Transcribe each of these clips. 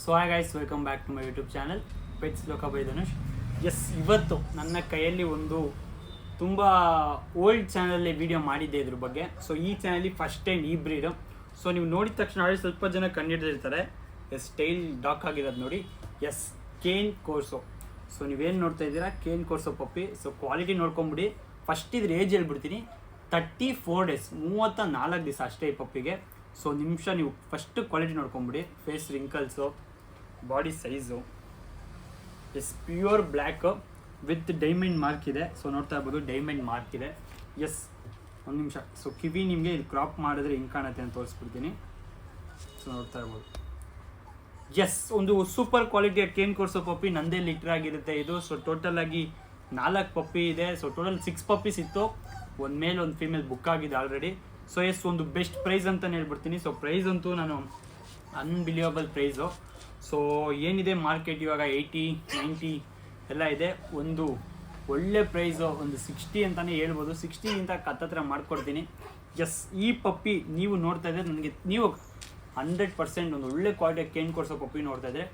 So hi guys, welcome back to my YouTube channel pets ಲೋಕ by Dhanush. ಇವತ್ತು ನನ್ನ ಕೈಯಲ್ಲಿ ಒಂದು ತುಂಬ ಓಲ್ಡ್ ಚಾನಲಲ್ಲಿ ವಿಡಿಯೋ ಮಾಡಿದ್ದೆ ಇದ್ರ ಬಗ್ಗೆ. ಸೊ ಈ ಚಾನಲಿ ಫಸ್ಟ್ ಟೈಮ್ ಈ ಬ್ರೀಡು. ಸೊ ನೀವು ನೋಡಿದ ತಕ್ಷಣ ಸ್ವಲ್ಪ ಜನ ಕಂಡಿಡ್ದಿರ್ತಾರೆ. ಟೈಲ್ ಡಾಕ್ ಆಗಿರೋದು ನೋಡಿ. ಕೇನ್ ಕೋರ್ಸೋ. ಸೊ ನೀವೇನು ನೋಡ್ತಾ ಇದ್ದೀರಾ, cane corso puppy. So quality ನೋಡ್ಕೊಂಬಿಡಿ. ಫಸ್ಟ್ ಇದ್ರ ಏಜ್ ಹೇಳ್ಬಿಡ್ತೀನಿ, 34 ಡೇಸ್, 34 ದಿವಸ ಅಷ್ಟೇ ಈ ಪಪ್ಪಿಗೆ. ಸೊ ನಿಮಿಷ ನೀವು ಫಸ್ಟ್ ಕ್ವಾಲಿಟಿ ನೋಡ್ಕೊಂಬಿಡಿ. Face wrinkles, body size, pure black with diamond mark ಇದೆ. ಸೊ ನೋಡ್ತಾ ಇರ್ಬೋದು, ಡೈಮಂಡ್ ಮಾರ್ಕ್ ಇದೆ. ಒಂದು ನಿಮಿಷ. ಸೊ ಕಿವಿ ನಿಮಗೆ ಇಲ್ಲಿ ಕ್ರಾಪ್ ಮಾಡಿದ್ರೆ ಹಿಂಗೆ ಕಾಣುತ್ತೆ ಅಂತ ತೋರಿಸ್ಬಿಡ್ತೀನಿ. ಸೊ ನೋಡ್ತಾ ಇರ್ಬೋದು. ಒಂದು ಸೂಪರ್ ಕ್ವಾಲಿಟಿಯ ಕೇನ್ ಕೋರ್ಸೋ ಪಪ್ಪಿ ನಂದೇ ಲೀಟ್ರ್ ಆಗಿರುತ್ತೆ ಇದು. ಸೊ ಟೋಟಲ್ ಆಗಿ 4 ಪಪ್ಪಿ ಇದೆ. ಸೊ ಟೋಟಲ್ 6 ಪಪ್ಪೀಸ್ ಇತ್ತು. ಒಂದು ಮೇಲ್ ಒಂದು ಫೀಮೇಲ್ ಬುಕ್ ಆಗಿದೆ ಆಲ್ರೆಡಿ. ಸೊ ಒಂದು ಬೆಸ್ಟ್ ಪ್ರೈಸ್ ಅಂತಲೇ ಹೇಳ್ಬಿಡ್ತೀನಿ. ಸೊ ಪ್ರೈಸ್ ಅಂತೂ ನಾನು ಅನ್ಬಿಲಿಯಬಲ್ ಪ್ರೈಸು. ಸೊ ಏನಿದೆ ಮಾರ್ಕೆಟ್ ಇವಾಗ 80, 90 ಎಲ್ಲ ಇದೆ. ಒಂದು ಒಳ್ಳೆ ಪ್ರೈಸು, ಒಂದು 60 ಅಂತಲೇ ಹೇಳ್ಬೋದು. 60ಗಿಂತ ಹತ್ತತ್ರ ಮಾಡಿಕೊಡ್ತೀನಿ. ಈ ಪಪ್ಪಿ ನೀವು ನೋಡ್ತಾ ಇದ್ದರೆ ನನಗೆ ನೀವು 100% ಒಂದು ಒಳ್ಳೆ ಕ್ವಾಲಿಟಿಯ ಕೇನ್ ಕೋರ್ಸೋ ಪಪ್ಪಿ ನೋಡ್ತಾ ಇದ್ದರೆ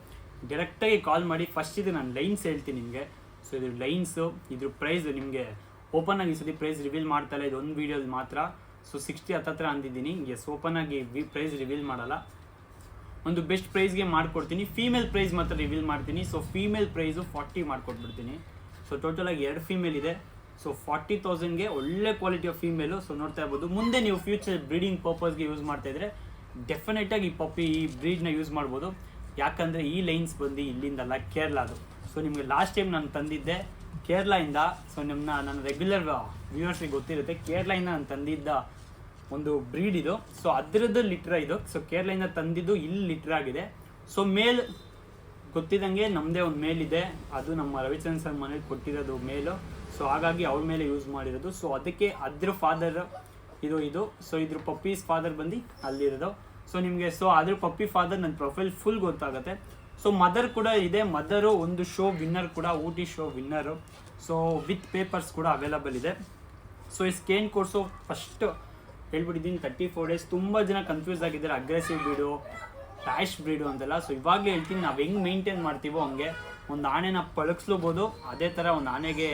ಡೈರೆಕ್ಟಾಗಿ ಕಾಲ್ ಮಾಡಿ. ಫಸ್ಟ್ ಇದು ನಾನು ಲೈನ್ಸ್ ಹೇಳ್ತೀನಿ ನಿಮಗೆ. ಸೊ ಇದ್ರ ಲೈನ್ಸು, ಇದ್ರ ಪ್ರೈಸ್ ನಿಮಗೆ ಓಪನ್ ಆಗಿ ಸತಿ ಪ್ರೈಸ್ ರಿವೀಲ್ ಮಾಡ್ತಾಯಿಲ್ಲ, ಇದೊಂದು ವೀಡಿಯೋದು ಮಾತ್ರ. ಸೊ 60 ಹತ್ತತ್ರ ಅಂದಿದ್ದೀನಿ. ಓಪನ್ ಆಗಿ ಪ್ರೈಸ್ ರಿವೀಲ್ ಮಾಡಲ್ಲ. ಒಂದು ಬೆಸ್ಟ್ ಪ್ರೈಸ್ಗೆ ಮಾಡಿಕೊಡ್ತೀನಿ. ಫೀಮೇಲ್ ಪ್ರೈಸ್ ಮಾತ್ರ ರಿವೀಲ್ ಮಾಡ್ತೀನಿ. ಸೊ ಫೀಮೇಲ್ ಪ್ರೈಸು 40 ಮಾಡಿಕೊಟ್ಬಿಡ್ತೀನಿ. ಸೊ ಟೋಟಲಾಗಿ 2 ಫೀಮೇಲ್ ಇದೆ. ಸೊ 40,000ಗೆ ಒಳ್ಳೆ ಕ್ವಾಲಿಟಿಯ ಫೀಮೇಲು. ಸೊ ನೋಡ್ತಾ ಇರ್ಬೋದು. ಮುಂದೆ ನೀವು ಫ್ಯೂಚರ್ ಬ್ರೀಡಿಂಗ್ ಪರ್ಪಸ್ಗೆ ಯೂಸ್ ಮಾಡ್ತಾಯಿದ್ರೆ ಡೆಫಿನೆಟಾಗಿ ಈ ಪಪ್ಪಿ, ಈ ಬ್ರೀಡ್ನ ಯೂಸ್ ಮಾಡ್ಬೋದು. ಯಾಕಂದರೆ ಈ ಲೈನ್ಸ್ ಬಂದು ಇಲ್ಲಿಂದಲ್ಲ, ಕೇರಳದು. ಸೊ ನಿಮಗೆ ಲಾಸ್ಟ್ ಟೈಮ್ ನಾನು ತಂದಿದ್ದೆ ಕೇರಳದಿಂದ. ಸೊ ನನ್ನ ರೆಗ್ಯುಲರ್ ವ್ಯೂವರ್ಸಿಗೆ ಗೊತ್ತಿರುತ್ತೆ, ಕೇರಳದಿಂದ ನಾನು ತಂದಿದ್ದ ಒಂದು ಬ್ರೀಡ್ ಇದು. ಸೊ ಅದರದ್ದು ಲಿಟ್ರ ಇದು. ಸೊ ಕೇರಳದಿಂದ ತಂದಿದ್ದು ಇಲ್ಲಿ ಲಿಟ್ರ್ ಆಗಿದೆ. ಸೊ ಮೇಲ್ ಗೊತ್ತಿದ್ದಂಗೆ ನಮ್ಮದೇ ಒಂದು ಮೇಲ್ ಇದೆ. ಅದು ನಮ್ಮ ರವಿಚಂದ್ರನ್ ಸರ್ ಮನೇಲಿ ಕೊಟ್ಟಿರೋದು ಮೇಲು. ಸೊ ಹಾಗಾಗಿ ಅವ್ರ ಮೇಲೆ ಯೂಸ್ ಮಾಡಿರೋದು. ಸೊ ಅದಕ್ಕೆ ಅದ್ರ ಫಾದರ್ ಇದು. ಸೊ ಇದ್ರ ಪಪ್ಪೀಸ್ ಫಾದರ್ ಬಂದು ಅಲ್ಲಿರೋದು. ಸೊ ನಿಮಗೆ ಅದ್ರ ಪಪ್ಪಿ ಫಾದರ್ ನನ್ನ ಪ್ರೊಫೈಲ್ ಫುಲ್ ಗೊತ್ತಾಗುತ್ತೆ. ಸೊ ಮದರ್ ಕೂಡ ಇದೆ. ಮದರು ಒಂದು ಶೋ ವಿನ್ನರ್ ಕೂಡ, Ooty show winner. So with papers ಕೂಡ ಅವೈಲಬಲ್ ಇದೆ. ಸೊ ಕೇನ್ ಕೋರ್ಸು ಫಸ್ಟ್ ಹೇಳ್ಬಿಟ್ಟಿದ್ದೀನಿ 34 ಡೇಸ್. ತುಂಬ ಜನ ಕನ್ಫ್ಯೂಸ್ ಆಗಿದ್ದಾರೆ, ಅಗ್ರೆಸಿವ್ ಬ್ರೀಡು, ರ್ಯಾಶ್ ಬ್ರೀಡು ಅಂತೆಲ್ಲ. ಸೊ ಇವಾಗಲೇ ಹೇಳ್ತೀನಿ, ನಾವು ಹೆಂಗೆ ಮೇಂಟೈನ್ ಮಾಡ್ತೀವೋ ಹಂಗೆ. ಒಂದು ಆನೆನ ಪಳಗಿಸ್ಲೂಬೋದು, ಅದೇ ಥರ ಒಂದು ಆನೆಗೆ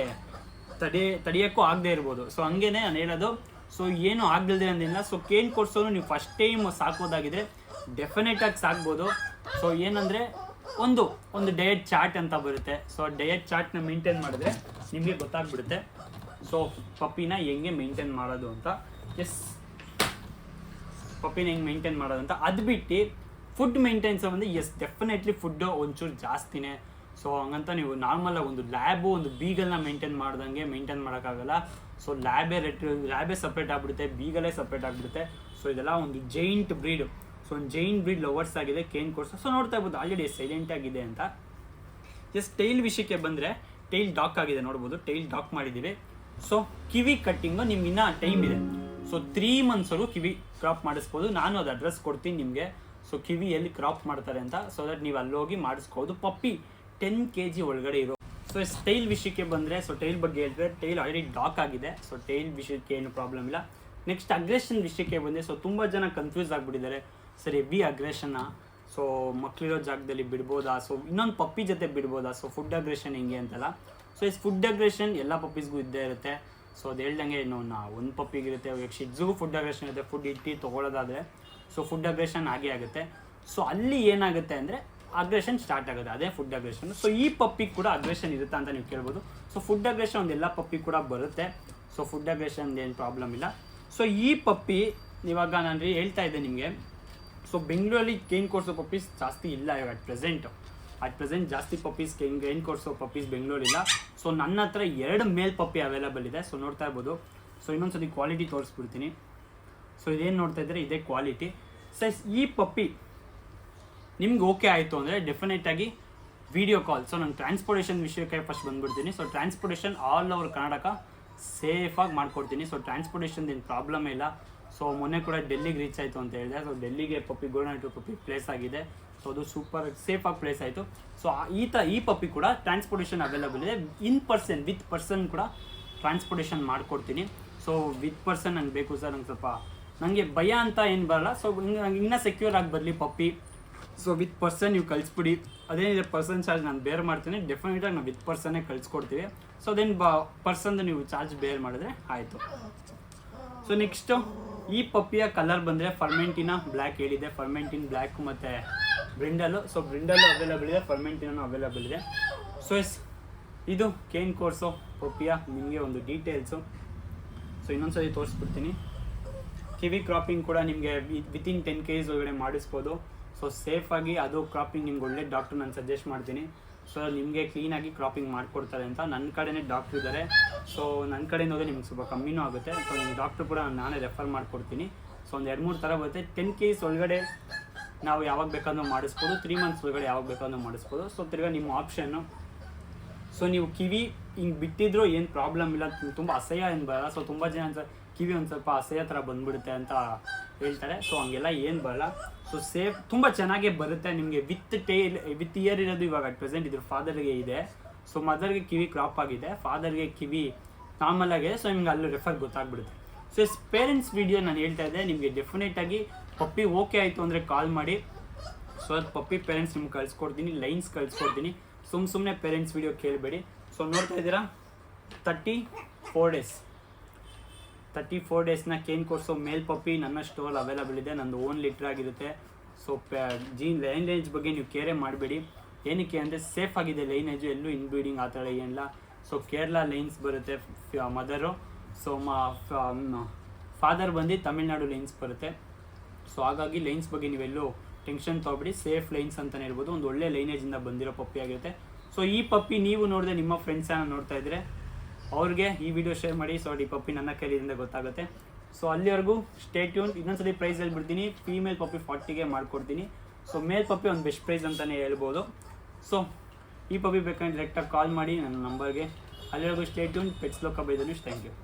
ತಡೆಯೋಕ್ಕೂ ಆಗದೆ ಇರ್ಬೋದು. ಸೊ ಹಂಗೇ ನಾನು ಹೇಳೋದು. ಸೊ ಏನು ಆಗದಿಲ್ಲದೆ ಅಂದಿಲ್ಲ. ಸೊ ಕೇನ್ ಕೋರ್ಸೋನು ನೀವು ಫಸ್ಟ್ ಟೈಮ್ ಸಾಕೋದಾಗಿದ್ರೆ ಡೆಫಿನೆಟಾಗಿ ಸಾಕ್ಬೋದು. ಸೊ ಏನಂದರೆ ಒಂದು ಡಯಟ್ ಚಾರ್ಟ್ ಅಂತ ಬರುತ್ತೆ. ಸೊ ಡಯಟ್ ಚಾರ್ಟ್ನ ಮೇಂಟೈನ್ ಮಾಡಿದ್ರೆ ನಿಮಗೆ ಗೊತ್ತಾಗ್ಬಿಡುತ್ತೆ ಸೊ ಪಪ್ಪಿನ ಹೆಂಗೆ ಮೇಂಟೈನ್ ಮಾಡೋದು ಅಂತ. ಪಪ್ಪಿನ ಹೆಂಗೆ ಮೇಂಟೈನ್ ಮಾಡೋದು ಅಂತ. ಅದು ಬಿಟ್ಟು ಫುಡ್ ಮೇಂಟೈನ್ಸ್ ಬಂದು ಡೆಫಿನೆಟ್ಲಿ ಫುಡ್ಡು ಒಂಚೂರು ಜಾಸ್ತಿನೇ. ಸೊ ಹಂಗಂತ ನೀವು ನಾರ್ಮಲಾಗಿ ಒಂದು ಲ್ಯಾಬು, ಒಂದು ಬೀಗಲ್ನ ಮೇಂಟೈನ್ ಮಾಡ್ದಂಗೆ ಮೇಂಟೈನ್ ಮಾಡೋಕ್ಕಾಗಲ್ಲ. ಸೊ ಲ್ಯಾಬೇ ಸಪ್ರೇಟ್ ಆಗಿಬಿಡುತ್ತೆ, ಬೀಗಲೇ ಸಪ್ರೇಟ್ ಆಗಿಬಿಡುತ್ತೆ. ಸೊ ಇದೆಲ್ಲ ಒಂದು ಜೈಂಟ್ ಬ್ರೀಡು. ಸೊ ಒಂದು ಜೈಂಟ್ ಬ್ರೀಡ್ ಲವರ್ಸ್ ಆಗಿದೆ ಕೇನ್ ಕೋರ್ಸ್. ಸೊ ನೋಡ್ತಾ ಇರ್ಬೋದು ಆಲ್ರೆಡಿ ಸೈಲೆಂಟ್ ಆಗಿದೆ ಅಂತ. ಟೈಲ್ ವಿಷಯಕ್ಕೆ ಬಂದರೆ ಟೈಲ್ ಡಾಕ್ ಆಗಿದೆ ನೋಡ್ಬೋದು. ಟೈಲ್ ಡಾಕ್ ಮಾಡಿದ್ದೀವಿ. ಸೊ ಕಿವಿ ಕಟ್ಟಿಂಗು ನಿಮ್ಗೆ ಇನ್ನೂ ಟೈಮ್ ಇದೆ. ಸೊ 3 ಮಂತ್ಸ್ವರೆಗೂ ಕಿವಿ ಕ್ರಾಪ್ ಮಾಡಿಸ್ಬೋದು. ನಾನು ಅದು ಅಡ್ರೆಸ್ ಕೊಡ್ತೀನಿ ನಿಮಗೆ. ಸೊ ಕಿವಿ ಎಲ್ಲಿ ಕ್ರಾಪ್ ಮಾಡ್ತಾರೆ ಅಂತ. ಸೊ ದಟ್ ನೀವು ಅಲ್ಲಿ ಹೋಗಿ ಮಾಡಿಸ್ಬೋದು. ಪಪ್ಪಿ 10 kg ಒಳಗಡೆ ಇರೋ. ಸೊ ಟೈಲ್ ವಿಷಯಕ್ಕೆ ಬಂದರೆ, ಸೊ ಟೈಲ್ ಬಗ್ಗೆ ಹೇಳಿದ್ರೆ ಟೈಲ್ ಆಲ್ರೆಡಿ ಡಾಕ್ ಆಗಿದೆ. ಸೊ ಟೈಲ್ ವಿಷಯಕ್ಕೆ ಏನು ಪ್ರಾಬ್ಲಮ್ ಇಲ್ಲ. ನೆಕ್ಸ್ಟ್ ಅಗ್ರೆಷನ್ ವಿಷಯಕ್ಕೆ ಬಂದರೆ, ಸೊ ತುಂಬ ಜನ ಕನ್ಫ್ಯೂಸ್ ಆಗಿಬಿಟ್ಟಿದ್ದಾರೆ. ಸರ್ ಹೆವಿ ಅಗ್ರೆಷನ್ನ, ಸೊ ಮಕ್ಕಳಿರೋ ಜಾಗದಲ್ಲಿ ಬಿಡ್ಬೋದಾ, ಸೊ ಇನ್ನೊಂದು ಪಪ್ಪಿ ಜೊತೆ ಬಿಡ್ಬೋದಾ, ಸೊ ಫುಡ್ ಅಗ್ರೆಷನ್ ಹೆಂಗೆ ಅಂತಲ್ಲ. ಸೊ ಫುಡ್ ಅಗ್ರೆಷನ್ ಎಲ್ಲ ಪಪ್ಪೀಸ್ಗೂ ಇದ್ದೇ ಇರುತ್ತೆ. ಸೊ ಅದು ಹೇಳ್ದಂಗೆ ಒಂದು ಪಪ್ಪಿಗಿರುತ್ತೆ, ಶಿಟ್ಝಿಗೂ ಫುಡ್ ಅಗ್ರೆಷನ್ ಇರುತ್ತೆ. ಫುಡ್ ಇಟ್ಟು ತೊಗೊಳ್ಳೋದಾದರೆ ಸೊ ಫುಡ್ ಅಗ್ರೆಷನ್ ಆಗೇ ಆಗುತ್ತೆ. ಸೊ ಅಲ್ಲಿ ಏನಾಗುತ್ತೆ ಅಂದರೆ ಅಗ್ರೆಷನ್ ಸ್ಟಾರ್ಟ್ ಆಗುತ್ತೆ, ಅದೇ ಫುಡ್ ಅಗ್ರೆಷನ್. ಸೊ ಈ ಪಪ್ಪಿ ಕೂಡ ಅಗ್ರೆಷನ್ ಇರುತ್ತೆ ಅಂತ ನೀವು ಕೇಳ್ಬೋದು. ಸೊ ಫುಡ್ ಅಗ್ರೆಷನ್ ಒಂದು ಎಲ್ಲ ಪಪ್ಪಿ ಕೂಡ ಬರುತ್ತೆ. ಸೊ ಫುಡ್ ಅಗ್ರೆಷನ್ ಏನು ಪ್ರಾಬ್ಲಮ್ ಇಲ್ಲ. ಸೊ ಈ ಪಪ್ಪಿ ಇವಾಗ ನಾನು ಹೇಳ್ತಾ ಇದ್ದೆ ನಿಮಗೆ. ಸೊ ಬೆಂಗಳೂರಲ್ಲಿ ಕೇನ್ ಕೋರ್ಸೋ ಪಪ್ಪೀಸ್ ಜಾಸ್ತಿ ಇಲ್ಲ ಇವಾಗ ಅಟ್ ಪ್ರೆಸೆಂಟ್ ಜಾಸ್ತಿ ಪಪ್ಪೀಸ್ ಕೇನ್ ಕೋರ್ಸೋ ಪಪ್ಪೀಸ್ ಬೆಂಗಳೂರಿಲ್ಲ. ಸೊ ನನ್ನ ಹತ್ರ 2 ಮೇಲ್ ಪಪ್ಪಿ ಅವೈಲಬಲ್ ಇದೆ. ಸೊ ನೋಡ್ತಾ ಇರ್ಬೋದು. ಸೊ ಇನ್ನೊಂದ್ಸತಿ ಕ್ವಾಲಿಟಿ ತೋರಿಸ್ಬಿಡ್ತೀನಿ. ಸೊ ಇದೇನು ನೋಡ್ತಾ ಇದ್ದರೆ ಇದೇ ಕ್ವಾಲಿಟಿ. ಸೈಸ್ ಈ ಪಪ್ಪಿ ನಿಮ್ಗೆ ಓಕೆ ಆಯಿತು ಅಂದರೆ ಡೆಫಿನೆಟಾಗಿ ವಿಡಿಯೋ ಕಾಲ್. ಸೊ ನಾನು ಟ್ರಾನ್ಸ್ಪೋರ್ಟೇಷನ್ ವಿಷಯಕ್ಕೆ ಫಸ್ಟ್ ಬಂದುಬಿಡ್ತೀನಿ. So transportation all over Karnataka ಸೇಫಾಗಿ ಮಾಡ್ಕೊಡ್ತೀನಿ. ಸೊ ಟ್ರಾನ್ಸ್ಪೋರ್ಟೇಷನ್ ಏನು ಪ್ರಾಬ್ಲಮ್ ಇಲ್ಲ. ಸೊ ಮೊನ್ನೆ ಕೂಡ ಡೆಲ್ಲಿಗೆ ರೀಚ್ ಆಯಿತು ಅಂತ ಹೇಳಿದೆ. ಸೊ ಡೆಲ್ಲಿಗೆ puppy golden two puppy place ಆಗಿದೆ. ಸೊ ಅದು ಸೂಪರ್ ಸೇಫಾಗಿ ಪ್ಲೇಸ್ ಆಯಿತು. ಸೊ ಈ ಪಪ್ಪಿ ಕೂಡ ಟ್ರಾನ್ಸ್ಪೋರ್ಟೇಷನ್ ಅವೈಲಬಲ್ ಇದೆ. ವಿತ್ ಪರ್ಸನ್ ಕೂಡ ಟ್ರಾನ್ಸ್ಪೋರ್ಟೇಷನ್ ಮಾಡಿಕೊಡ್ತೀನಿ. ಸೊ ವಿತ್ ಪರ್ಸನ್ ನಂಗೆ ಬೇಕು ಸರ್, ನಂಗೆ ಸ್ವಲ್ಪ ನನಗೆ ಭಯ ಅಂತ ಏನು ಬರಲ್ಲ. ಸೊ ಇನ್ನೂ ಸೆಕ್ಯೂರ್ ಆಗಿ ಬರಲಿ ಪಪ್ಪಿ. ಸೊ ವಿತ್ ಪರ್ಸನ್ ನೀವು ಕಳಿಸ್ಬಿಡಿ. ಅದೇನಿದೆ ಪರ್ಸನ್ ಚಾರ್ಜ್ ನಾನು ಬೇರ್ ಮಾಡ್ತೀನಿ, ಡೆಫಿನೆಟಾಗಿ ನಾವು ವಿತ್ ಪರ್ಸನ್ನೇ ಕಳಿಸ್ಕೊಡ್ತೀವಿ. ಸೊ ದೆನ್ ಪರ್ಸನ್ದು ನೀವು ಚಾರ್ಜ್ ಬೇರ್ ಮಾಡಿದ್ರೆ ಆಯಿತು. ಸೊ ನೆಕ್ಸ್ಟು ಈ ಪಪ್ಪಿಯ ಕಲರ್ ಬಂದರೆ ಫರ್ಮೆಂಟಿನ ಬ್ಲ್ಯಾಕ್ ಹೇಳಿದೆ, ಫರ್ಮೆಂಟಿನ್ ಬ್ಲ್ಯಾಕ್ ಮತ್ತು ಬ್ರಿಂಡಲ್ಲು. ಸೊ ಬ್ರಿಂಡಲ್ಲು ಅವೈಲೇಬಲ್ ಇದೆ, ಫರ್ಮೆಂಟಿನೂ ಅವೈಲೇಬಲ್ ಇದೆ. ಸೊ ಇದು ಕೇನ್ ಕೋರ್ಸು ಪಪ್ಪಿಯ ನಿಮಗೆ ಒಂದು ಡೀಟೇಲ್ಸು. ಸೊ ಇನ್ನೊಂದ್ಸರಿ ತೋರಿಸ್ಬಿಡ್ತೀನಿ. ಕಿವಿ ಕ್ರಾಪಿಂಗ್ ಕೂಡ ನಿಮಗೆ ವಿತಿನ್ 10 kg ಒಳಗಡೆ ಮಾಡಿಸ್ಬೋದು. ಸೊ ಸೇಫಾಗಿ ಅದು ಕ್ರಾಪಿಂಗ್ ನಿಮ್ಗೆ ಒಳ್ಳೆ ಡಾಕ್ಟ್ರು ನಾನು ಸಜೆಸ್ಟ್ ಮಾಡ್ತೀನಿ. ಸೊ ನಿಮಗೆ ಕ್ಲೀನಾಗಿ ಕ್ರಾಪಿಂಗ್ ಮಾಡಿಕೊಡ್ತಾರೆ ಅಂತ. ನನ್ನ ಕಡೆನೇ ಡಾಕ್ಟ್ರು ಇದ್ದಾರೆ. ಸೊ ನನ್ನ ಕಡೆಯಿಂದ ಹೋದರೆ ನಿಮ್ಗೆ ಸ್ವಲ್ಪ ಕಮ್ಮಿನೂ ಆಗುತ್ತೆ. ಸೊ ನಿಮ್ಮ ಡಾಕ್ಟ್ರು ಕೂಡ ನಾನೇ ರೆಫರ್ ಮಾಡಿಕೊಡ್ತೀನಿ. ಸೊ ಒಂದು 2-3 ಥರ ಬರುತ್ತೆ. 10 kg ಒಳಗಡೆ ನಾವು ಯಾವಾಗ ಬೇಕಾದ್ರೂ ಮಾಡಿಸ್ಬೋದು, 3 months ಒಳಗಡೆ ಯಾವಾಗ ಬೇಕಾದ್ರೂ ಮಾಡಿಸ್ಬೋದು. ಸೊ ತಿರ್ಗಾ ನಿಮ್ಮ ಆಪ್ಷನ್ನು. ಸೊ ನೀವು ಕಿವಿ ಹಿಂಗೆ ಬಿಟ್ಟಿದ್ರು ಏನು ಪ್ರಾಬ್ಲಮ್ ಇಲ್ಲ, ತುಂಬ ಅಸಹ್ಯ ಏನು ಬರಲ್ಲ. ಸೊ ತುಂಬ ಜನ ಕಿವಿ ಒಂದು ಸ್ವಲ್ಪ ಅಸಹ್ಯ ಥರ ಬಂದ್ಬಿಡುತ್ತೆ ಅಂತ ಹೇಳ್ತಾರೆ. ಸೊ ಹಂಗೆಲ್ಲ ಏನು ಬರಲ್ಲ. ಸೊ ಸೇಫ್ ತುಂಬ ಚೆನ್ನಾಗೇ ಬರುತ್ತೆ ನಿಮಗೆ. ವಿತ್ ಇಯರ್ ಇರೋದು ಇವಾಗ ಅಟ್ ಪ್ರೆಸೆಂಟ್ ಇದ್ರ ಫಾದರ್ಗೆ ಇದೆ. ಸೊ ಮದರ್ಗೆ ಕಿವಿ ಕ್ರಾಪ್ ಆಗಿದೆ, ಫಾದರ್ಗೆ ಕಿವಿ ನಾರ್ಮಲ್ ಆಗಿದೆ. ಸೊ ನಿಮ್ಗೆ ಅಲ್ಲಿ ರೆಫರ್ ಗೊತ್ತಾಗ್ಬಿಡುತ್ತೆ. ಸೊ ಪೇರೆಂಟ್ಸ್ ವಿಡಿಯೋ ನಾನು ಹೇಳ್ತಾ ಇದ್ದೆ, ನಿಮಗೆ ಡೆಫಿನೆಟಾಗಿ ಪಪ್ಪಿ ಓಕೆ ಆಯಿತು ಅಂದರೆ ಕಾಲ್ ಮಾಡಿ. ಸೊ ಅದು ಪಪ್ಪಿ ಪೇರೆಂಟ್ಸ್ ನಿಮ್ಗೆ ಕಳಿಸ್ಕೊಡ್ತೀನಿ, ಲೈನ್ಸ್ ಕಳಿಸ್ಕೊಡ್ತೀನಿ. ಸುಮ್ಮನೆ ಪೇರೆಂಟ್ಸ್ ವಿಡಿಯೋ ಕೇಳಬೇಡಿ. ಸೊ ನೋಡ್ತಾ ಇದ್ದೀರಾ 34 days 34 daysನ ಕೇನ್ ಕೋರ್ಸು ಮೇಲ್ ಪಪ್ಪಿ ನನ್ನ ಸ್ಟೋರ್ ಅವೈಲೇಬಲ್ ಇದೆ. ನಂದು ಓನ್ ಲೀಟ್ರ್ ಆಗಿರುತ್ತೆ. ಸೊ ಲೈನೇಜ್ ಬಗ್ಗೆ ನೀವು ಕೇರೇ ಮಾಡಬೇಡಿ. ಏನಕ್ಕೆ ಅಂದರೆ ಸೇಫ್ ಆಗಿದೆ ಲೈನೇಜು, ಎಲ್ಲೂ ಇನ್ಬ್ರೀಡಿಂಗ್ ಆ ಥರ ಏನಿಲ್ಲ. ಸೊ ಕೇರಳ ಲೈನ್ಸ್ ಬರುತ್ತೆ ಮದರು. ಸೊ ಫಾದರ್ ಬಂದು ತಮಿಳ್ನಾಡು ಲೈನ್ಸ್ ಬರುತ್ತೆ. ಸೊ ಹಾಗಾಗಿ ಲೈನ್ಸ್ ಬಗ್ಗೆ ನೀವೆಲ್ಲೂ ಟೆನ್ಷನ್ ತೊಗೊಬೇಡಿ. ಸೇಫ್ ಲೈನ್ಸ್ ಅಂತಲೇ ಹೇಳ್ಬೋದು. ಒಂದು ಒಳ್ಳೆ ಲೈನೇಜಿಂದ ಬಂದಿರೋ ಪಪ್ಪಿ ಆಗಿರುತ್ತೆ. ಸೊ ಈ ಪಪ್ಪಿ ನೀವು ನೋಡಿದ್ರೆ ನಿಮ್ಮ ಫ್ರೆಂಡ್ಸ್ ಏನೋ ನೋಡ್ತಾ ಇದ್ದರೆ ಅವ್ರಿಗೆ ಈ ವಿಡಿಯೋ ಶೇರ್ ಮಾಡಿ. ಸೊ ಈ ಪಪ್ಪಿ ನನ್ನ ಕೈಲಿಂದ ಗೊತ್ತಾಗುತ್ತೆ. ಸೊ ಅಲ್ಲಿವರೆಗೂ ಸ್ಟೇ ಟ್ಯೂನ್. ಇನ್ನೊಂದ್ಸರಿ ಪ್ರೈಸ್ ಹೇಳ್ಬಿಡ್ತೀನಿ. ಫೀಮೇಲ್ ಪಪ್ಪಿ 40ಗೆ ಮಾಡಿಕೊಡ್ತೀನಿ. ಸೊ ಮೇಲ್ ಪಪ್ಪಿ ಒಂದು ಬೆಸ್ಟ್ ಪ್ರೈಸ್ ಅಂತಲೇ ಹೇಳ್ಬೋದು. ಸೊ ಈ ಪಪ್ಪಿ ಬೇಕಂದ್ರೆ ಡೈರೆಕ್ಟಾಗಿ ಕಾಲ್ ಮಾಡಿ ನನ್ನ ನಂಬರ್ಗೆ. ಅಲ್ಲಿವರೆಗೂ ಸ್ಟೇ ಟ್ಯೂನ್. ಪೆಟ್ಸ್ ಲೋಕ ಬೈ ಧನುಷ್. Thank you.